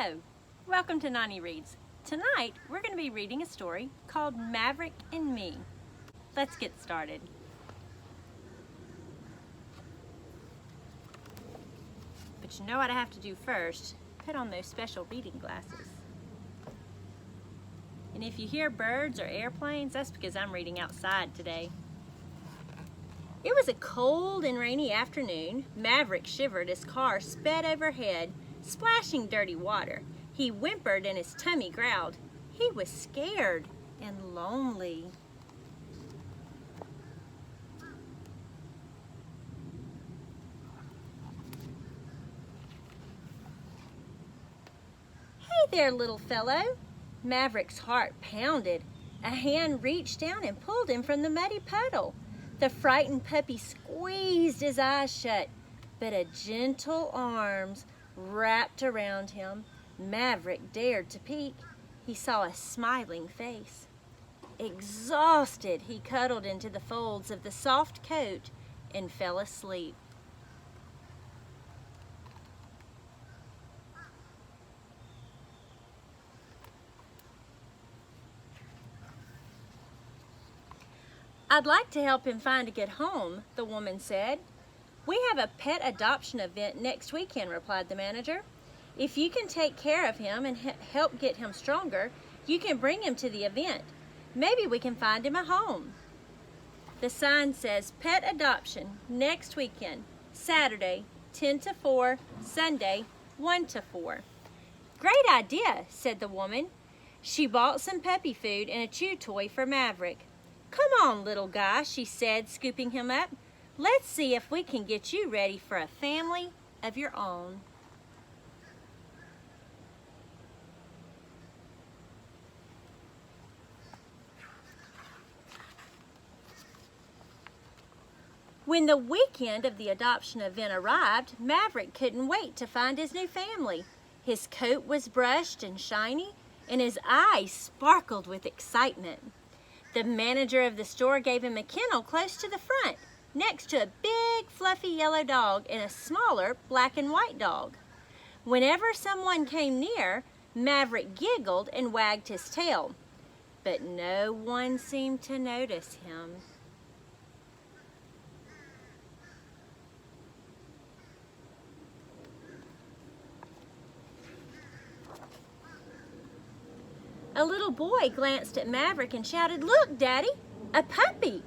Hello, welcome to NonniReads. Tonight we're going to be reading a story called Maverick and Me. Let's get started. But you know what I have to do first? Put on those special reading glasses. And if you hear birds or airplanes, that's because I'm reading outside today. It was a cold and rainy afternoon. Maverick shivered as car sped overhead, splashing dirty water. He whimpered and his tummy growled. He was scared and lonely. Hey there, little fellow. Maverick's heart pounded. A hand reached down and pulled him from the muddy puddle. The frightened puppy squeezed his eyes shut, but a gentle arms wrapped around him. Maverick dared to peek. He saw a smiling face. Exhausted, he cuddled into the folds of the soft coat and fell asleep. I'd like to help him find a good home, the woman said. We have a pet adoption event next weekend, replied the manager. If you can take care of him and help get him stronger, you can bring him to the event. Maybe we can find him a home. The sign says pet adoption next weekend, Saturday 10 to 4, Sunday 1 to 4. Great idea, said the woman. She bought some puppy food and a chew toy for Maverick. Come on, little guy, she said, scooping him up. Let's see if we can get you ready for a family of your own. When the weekend of the adoption event arrived, Maverick couldn't wait to find his new family. His coat was brushed and shiny, and his eyes sparkled with excitement. The manager of the store gave him a kennel close to the front, next to a big fluffy yellow dog and a smaller black and white dog. Whenever someone came near, Maverick giggled and wagged his tail, but no one seemed to notice him. A little boy glanced at Maverick and shouted, "Look, Daddy, a puppy!"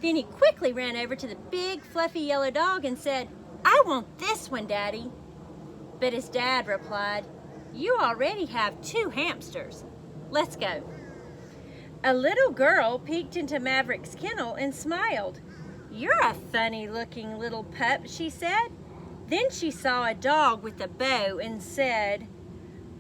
Then he quickly ran over to the big fluffy yellow dog and said, "I want this one, Daddy." But his dad replied, "You already have 2 hamsters. Let's go." A little girl peeked into Maverick's kennel and smiled. "You're a funny-looking little pup," she said. Then she saw a dog with a bow and said,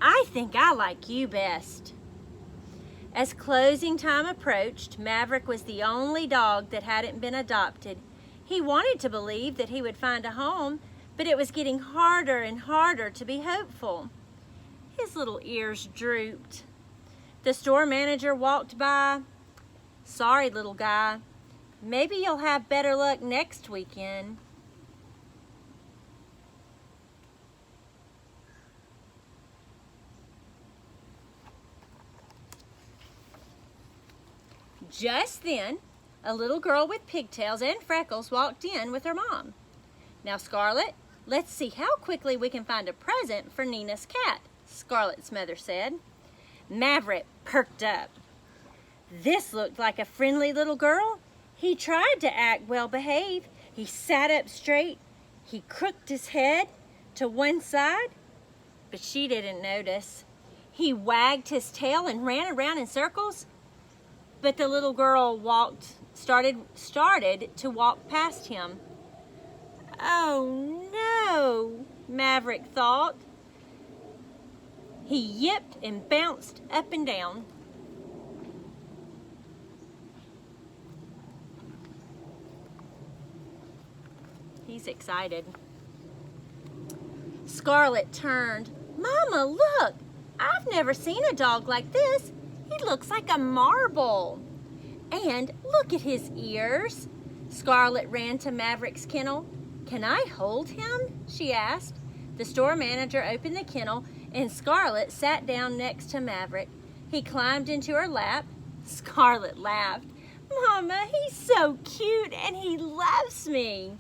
"I think I like you best." As closing time approached, Maverick was the only dog that hadn't been adopted. He wanted to believe that he would find a home, but it was getting harder and harder to be hopeful. His little ears drooped. The store manager walked by. "Sorry, little guy. Maybe you'll have better luck next weekend." Just then, a little girl with pigtails and freckles walked in with her mom. "Now, Scarlett, let's see how quickly we can find a present for Nina's cat," Scarlett's mother said. Maverick perked up. This looked like a friendly little girl. He tried to act well-behaved. He sat up straight. He crooked his head to one side, but she didn't notice. He wagged his tail and ran around in circles. But the little girl started to walk past him. "Oh no," Maverick thought. He yipped and bounced up and down. He's excited. Scarlett turned. "Mama, look! I've never seen a dog like this. He looks like a marble. And look at his ears." Scarlett ran to Maverick's kennel. "Can I hold him?" she asked. The store manager opened the kennel and Scarlet sat down next to Maverick. He climbed into her lap. Scarlet laughed. "Mama, he's so cute and he loves me."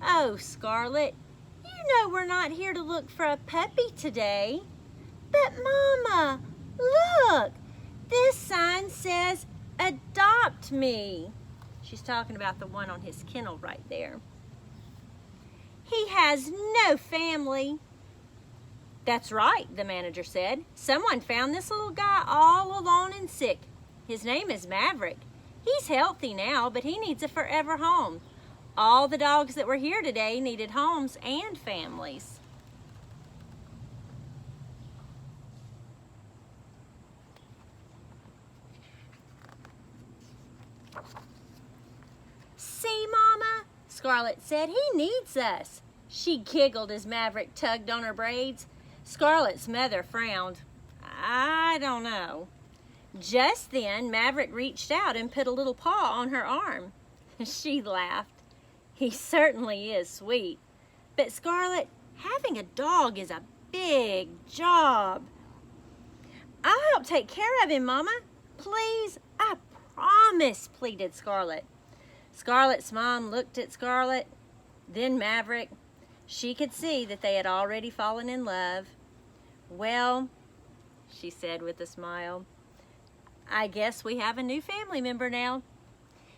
"Oh, Scarlet, you know we're not here to look for a puppy today." "But Mama, look, this sign says adopt me." She's talking about the one on his kennel right there. "He has no family." "That's right," the manager said. "Someone found this little guy all alone and sick. His name is Maverick. He's healthy now, but he needs a forever home. All the dogs that were here today needed homes and families." "See, Mama," Scarlet said, "he needs us." She giggled as Maverick tugged on her braids. Scarlet's mother frowned. "I don't know." Just then, Maverick reached out and put a little paw on her arm. She laughed. "He certainly is sweet. But Scarlet, having a dog is a big job." "I'll help take care of him, Mama. Please, I promise," pleaded Scarlet. Scarlet's mom looked at Scarlet, then Maverick. She could see that they had already fallen in love. "Well," she said with a smile, "I guess we have a new family member now."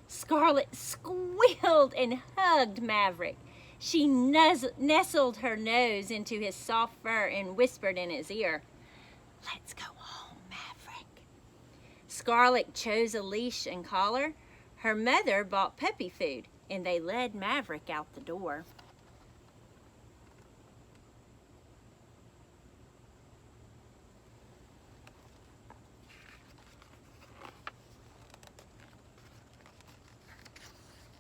Scarlet squealed and hugged Maverick. She nestled her nose into his soft fur and whispered in his ear, "Let's go home, Maverick." Scarlet chose a leash and collar. Her mother bought puppy food, and they led Maverick out the door.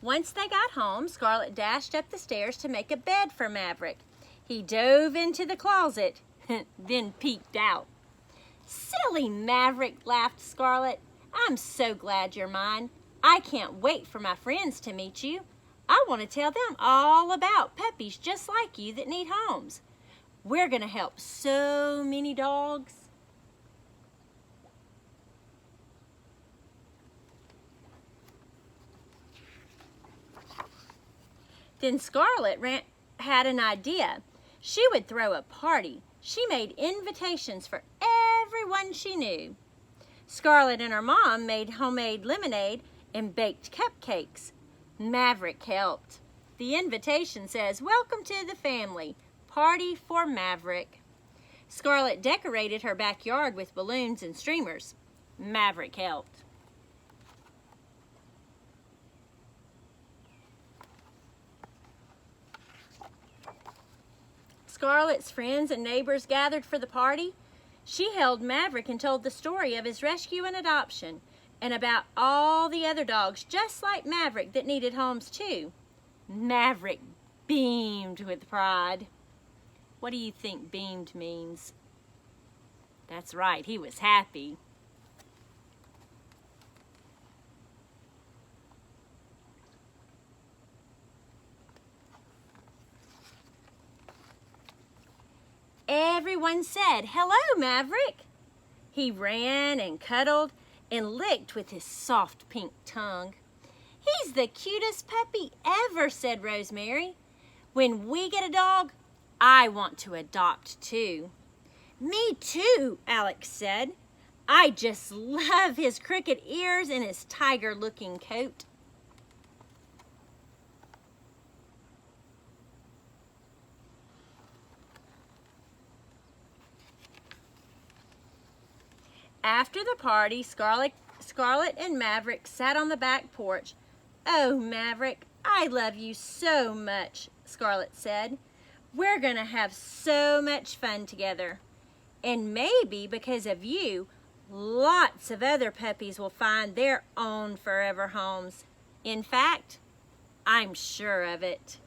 Once they got home, Scarlet dashed up the stairs to make a bed for Maverick. He dove into the closet, then peeked out. "Silly Maverick," laughed Scarlet. "I'm so glad you're mine. I can't wait for my friends to meet you. I want to tell them all about puppies just like you that need homes. We're going to help so many dogs." Then Scarlet had an idea. She would throw a party. She made invitations for everyone she knew. Scarlet and her mom made homemade lemonade and baked cupcakes. Maverick helped. The invitation says, "Welcome to the family. Party for Maverick." Scarlet decorated her backyard with balloons and streamers. Maverick helped. Scarlet's friends and neighbors gathered for the party. She held Maverick and told the story of his rescue and adoption, and about all the other dogs just like Maverick that needed homes too. Maverick beamed with pride. What do you think beamed means? That's right, he was happy. Everyone said, "Hello, Maverick." He ran and cuddled and licked with his soft pink tongue. "He's the cutest puppy ever," said Rosemary. "When we get a dog, I want to adopt too." "Me too," Alex said. "I just love his crooked ears and his tiger-looking coat." After the party, Scarlet and Maverick sat on the back porch. "Oh, Maverick, I love you so much," Scarlet said. "We're going to have so much fun together. And maybe because of you, lots of other puppies will find their own forever homes. In fact, I'm sure of it."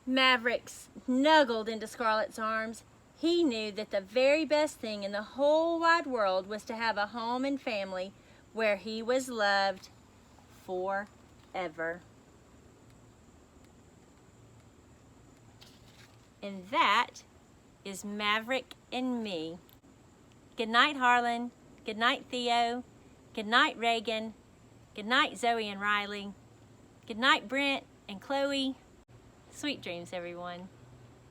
Maverick snuggled into Scarlet's arms. He knew that the very best thing in the whole wide world was to have a home and family where he was loved forever. And that is Maverick and me. Good night, Harlan. Good night, Theo. Good night, Reagan. Good night, Zoe and Riley. Good night, Brent and Chloe. Sweet dreams, everyone.